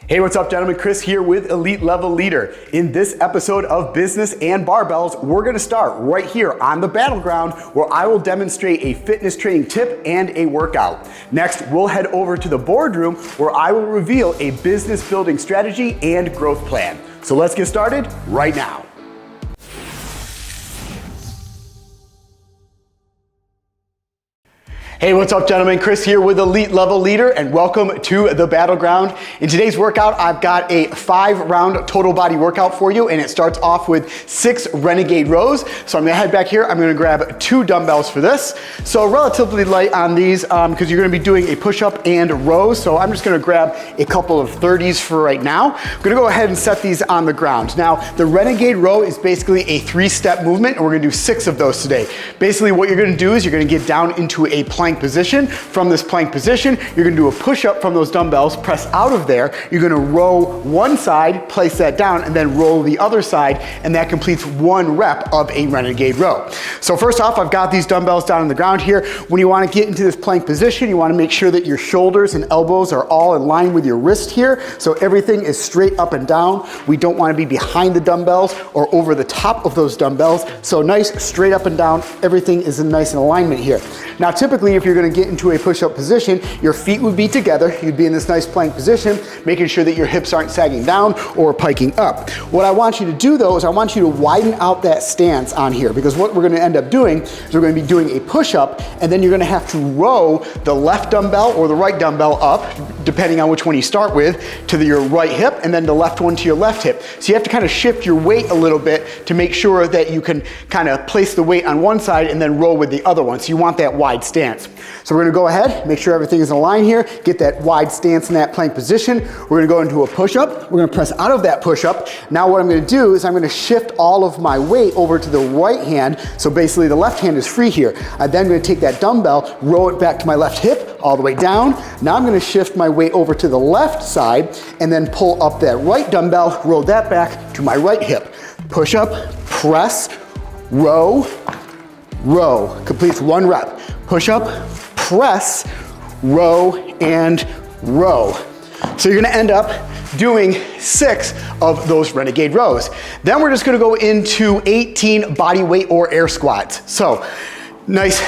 Hey, what's up, gentlemen? Chris here with Elite Level Leader. In this episode of Business and Barbells, we're gonna start right here on the battleground where I will demonstrate a fitness training tip and a workout. Next, we'll head over to the boardroom where I will reveal a business building strategy and growth plan. So let's get started right now. Hey, what's up, gentlemen? Chris here with Elite Level Leader, and welcome to the battleground. In today's workout, I've got a 5-round total body workout for you, and it starts off with 6 Renegade Rows. So I'm gonna head back here. I'm gonna grab 2 dumbbells for this. So relatively light on these because you're gonna be doing a push-up and rows. So I'm just gonna grab a couple of 30s for right now. I'm gonna go ahead and set these on the ground. Now, the Renegade Row is basically a 3-step movement, and we're gonna do 6 of those today. Basically, what you're gonna do is you're gonna get down into a plank position. From this plank position, you're gonna do a push-up from those dumbbells, press out of there, you're gonna row one side, place that down, and then roll the other side, and that completes 1 rep of a Renegade Row. So first off, I've got these dumbbells down on the ground here. When you wanna get into this plank position, you wanna make sure that your shoulders and elbows are all in line with your wrist here, so everything is straight up and down. We don't wanna be behind the dumbbells or over the top of those dumbbells, so nice straight up and down, everything is nice in alignment here. Now typically, if you're gonna get into a push-up position, your feet would be together, you'd be in this nice plank position, making sure that your hips aren't sagging down or piking up. What I want you to do though is I want you to widen out that stance on here, because what we're gonna end up doing is we're gonna be doing a push-up, and then you're gonna have to row the left dumbbell or the right dumbbell up, depending on which one you start with, to your right hip, and then the left one to your left hip. So you have to kind of shift your weight a little bit to make sure that you can kind of place the weight on one side and then row with the other one. So you want that wide stance. So we're gonna go ahead, make sure everything is in line here, get that wide stance in that plank position. We're gonna go into a push-up. We're gonna press out of that push-up. Now what I'm gonna do is I'm gonna shift all of my weight over to the right hand. So basically the left hand is free here. I'm then gonna take that dumbbell, row it back to my left hip, all the way down. Now I'm gonna shift my weight over to the left side and then pull up that right dumbbell, roll that back to my right hip. Push up, press, row, row. Completes 1 rep. Push up, press, row, and row. So you're gonna end up doing 6 of those Renegade Rows. Then we're just gonna go into 18 body weight or air squats. So nice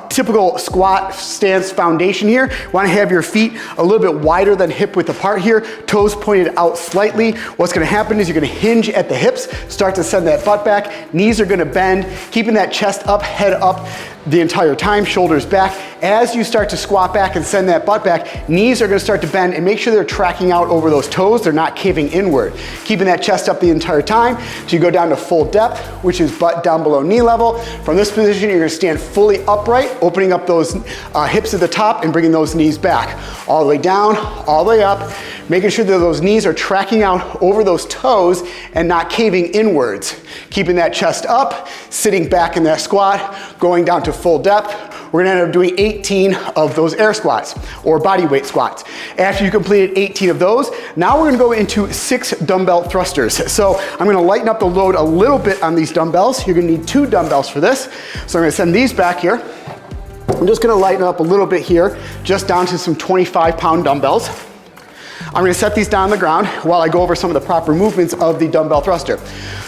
typical squat stance foundation here. You wanna have your feet a little bit wider than hip width apart here, toes pointed out slightly. What's gonna happen is you're gonna hinge at the hips, start to send that butt back, knees are gonna bend, keeping that chest up, head up the entire time, shoulders back. As you start to squat back and send that butt back, knees are gonna start to bend, and make sure they're tracking out over those toes, they're not caving inward. Keeping that chest up the entire time, so you go down to full depth, which is butt down below knee level. From this position, you're gonna stand fully upright, opening up those hips at the top and bringing those knees back. All the way down, all the way up, making sure that those knees are tracking out over those toes and not caving inwards. Keeping that chest up, sitting back in that squat, going down to full depth. We're gonna end up doing 18 of those air squats or body weight squats. After you completed 18 of those, now we're gonna go into 6 dumbbell thrusters. So I'm gonna lighten up the load a little bit on these dumbbells. You're gonna need 2 dumbbells for this. So I'm gonna send these back here. I'm just gonna lighten up a little bit here, just down to some 25-pound dumbbells. I'm gonna set these down on the ground while I go over some of the proper movements of the dumbbell thruster.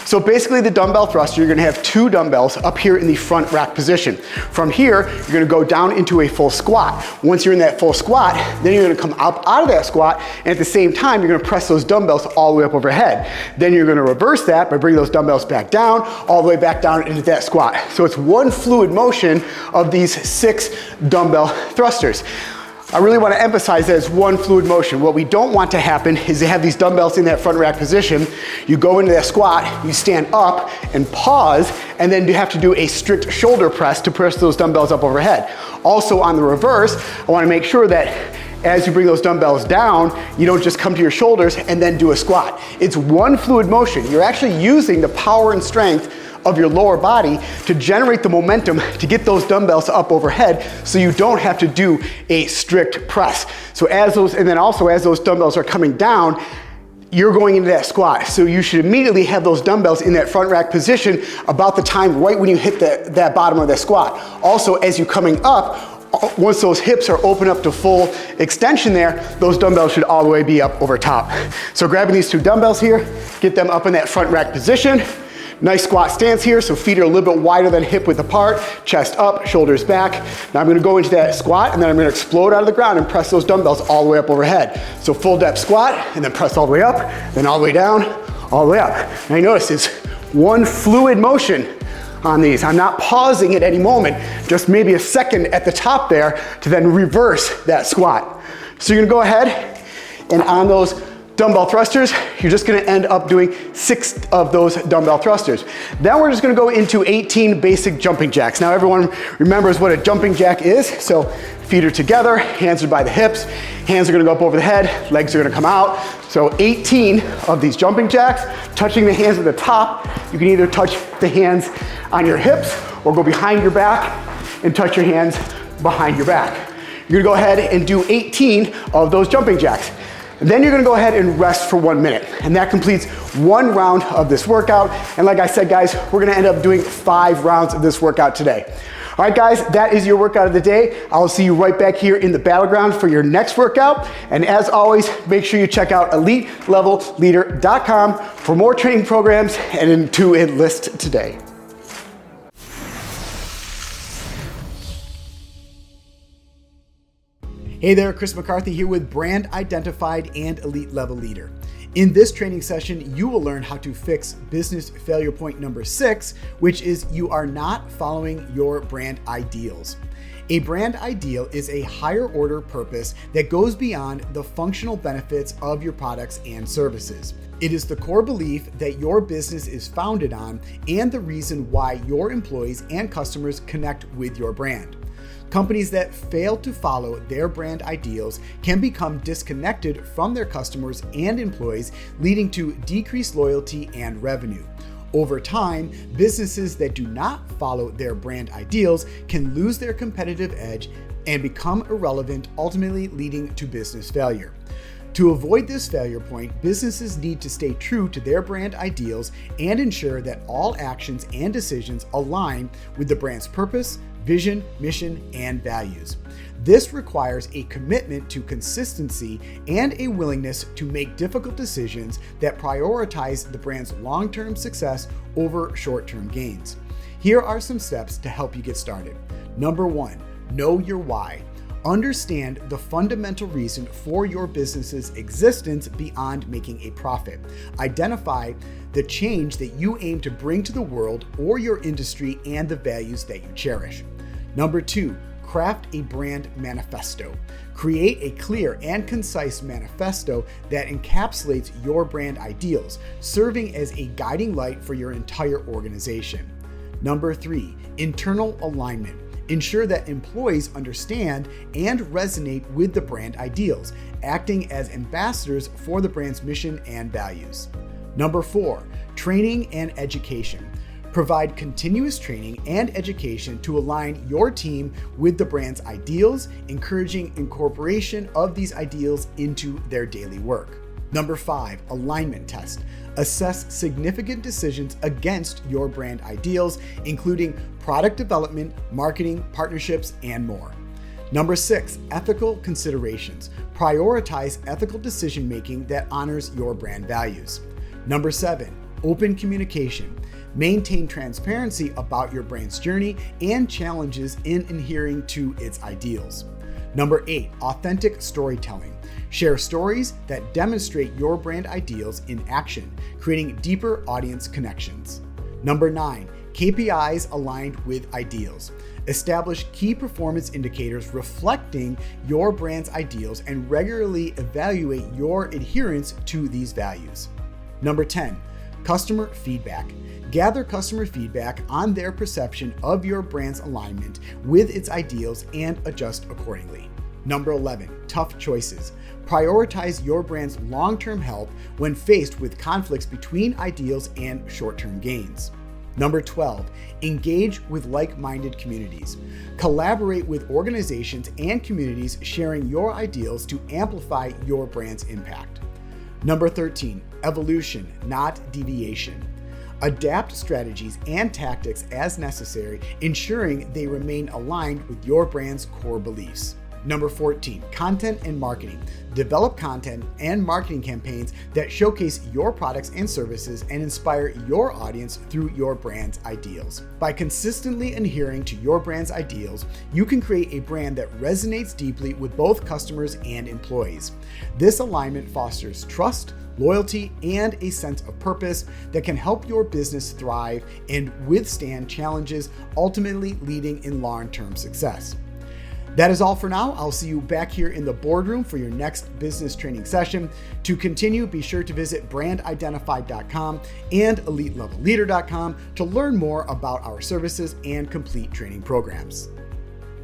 So basically the dumbbell thruster, you're gonna have 2 dumbbells up here in the front rack position. From here, you're gonna go down into a full squat. Once you're in that full squat, then you're gonna come up out of that squat, and at the same time, you're gonna press those dumbbells all the way up overhead. Then you're gonna reverse that by bringing those dumbbells back down, all the way back down into that squat. So it's one fluid motion of these 6 dumbbell thrusters. I really want to emphasize that it's one fluid motion. What we don't want to happen is to have these dumbbells in that front rack position. You go into that squat, you stand up and pause, and then you have to do a strict shoulder press to press those dumbbells up overhead. Also on the reverse, I want to make sure that as you bring those dumbbells down, you don't just come to your shoulders and then do a squat. It's one fluid motion. You're actually using the power and strength of your lower body to generate the momentum to get those dumbbells up overhead, so you don't have to do a strict press. So as those, and then also as those dumbbells are coming down, you're going into that squat. So you should immediately have those dumbbells in that front rack position about the time right when you hit that bottom of that squat. Also, as you're coming up, once those hips are open up to full extension there, those dumbbells should all the way be up over top. So grabbing these two dumbbells here, get them up in that front rack position. Nice squat stance here, so feet are a little bit wider than hip width apart, chest up, shoulders back. Now I'm gonna go into that squat and then I'm gonna explode out of the ground and press those dumbbells all the way up overhead. So full depth squat and then press all the way up, then all the way down, all the way up. Now you notice it's one fluid motion on these. I'm not pausing at any moment, just maybe a second at the top there to then reverse that squat. So you're gonna go ahead and on those dumbbell thrusters, you're just gonna end up doing 6 of those dumbbell thrusters. Then we're just gonna go into 18 basic jumping jacks. Now everyone remembers what a jumping jack is. So feet are together, hands are by the hips, hands are gonna go up over the head, legs are gonna come out. So 18 of these jumping jacks, touching the hands at the top. You can either touch the hands on your hips or go behind your back and touch your hands behind your back. You're gonna go ahead and do 18 of those jumping jacks. And then you're gonna go ahead and rest for 1 minute. And that completes 1 round of this workout. And like I said, guys, we're gonna end up doing 5 rounds of this workout today. All right, guys, that is your workout of the day. I'll see you right back here in the battleground for your next workout. And as always, make sure you check out EliteLevelLeader.com for more training programs and to enlist today. Hey there, Chris McCarthy here with Brand Identified and Elite Level Leader. In this training session, you will learn how to fix business failure point number 6, which is you are not following your brand ideals. A brand ideal is a higher order purpose that goes beyond the functional benefits of your products and services. It is the core belief that your business is founded on and the reason why your employees and customers connect with your brand. Companies that fail to follow their brand ideals can become disconnected from their customers and employees, leading to decreased loyalty and revenue. Over time, businesses that do not follow their brand ideals can lose their competitive edge and become irrelevant, ultimately leading to business failure. To avoid this failure point, businesses need to stay true to their brand ideals and ensure that all actions and decisions align with the brand's purpose, vision, mission, and values. This requires a commitment to consistency and a willingness to make difficult decisions that prioritize the brand's long-term success over short-term gains. Here are some steps to help you get started. Number 1, know your why. Understand the fundamental reason for your business's existence beyond making a profit. Identify the change that you aim to bring to the world or your industry and the values that you cherish. Number 2, craft a brand manifesto. Create a clear and concise manifesto that encapsulates your brand ideals, serving as a guiding light for your entire organization. Number 3, internal alignment. Ensure that employees understand and resonate with the brand ideals, acting as ambassadors for the brand's mission and values. Number 4, training and education. Provide continuous training and education to align your team with the brand's ideals, encouraging incorporation of these ideals into their daily work. Number 5, alignment test. Assess significant decisions against your brand ideals, including product development, marketing, partnerships, and more. Number 6, ethical considerations. Prioritize ethical decision-making that honors your brand values. Number 7, open communication. Maintain transparency about your brand's journey and challenges in adhering to its ideals. Number 8, authentic storytelling. Share stories that demonstrate your brand ideals in action, creating deeper audience connections. Number 9, KPIs aligned with ideals. Establish key performance indicators reflecting your brand's ideals and regularly evaluate your adherence to these values. Number 10, customer feedback. Gather customer feedback on their perception of your brand's alignment with its ideals and adjust accordingly. Number 11, tough choices. Prioritize your brand's long-term health when faced with conflicts between ideals and short-term gains. Number 12, engage with like-minded communities. Collaborate with organizations and communities sharing your ideals to amplify your brand's impact. Number 13, evolution, not deviation. Adapt strategies and tactics as necessary, ensuring they remain aligned with your brand's core beliefs. Number 14, content and marketing. Develop content and marketing campaigns that showcase your products and services and inspire your audience through your brand's ideals. By consistently adhering to your brand's ideals, you can create a brand that resonates deeply with both customers and employees. This alignment fosters trust, loyalty, and a sense of purpose that can help your business thrive and withstand challenges, ultimately leading in long-term success. That is all for now. I'll see you back here in the boardroom for your next business training session. To continue, be sure to visit brandidentified.com and elitelevelleader.com to learn more about our services and complete training programs.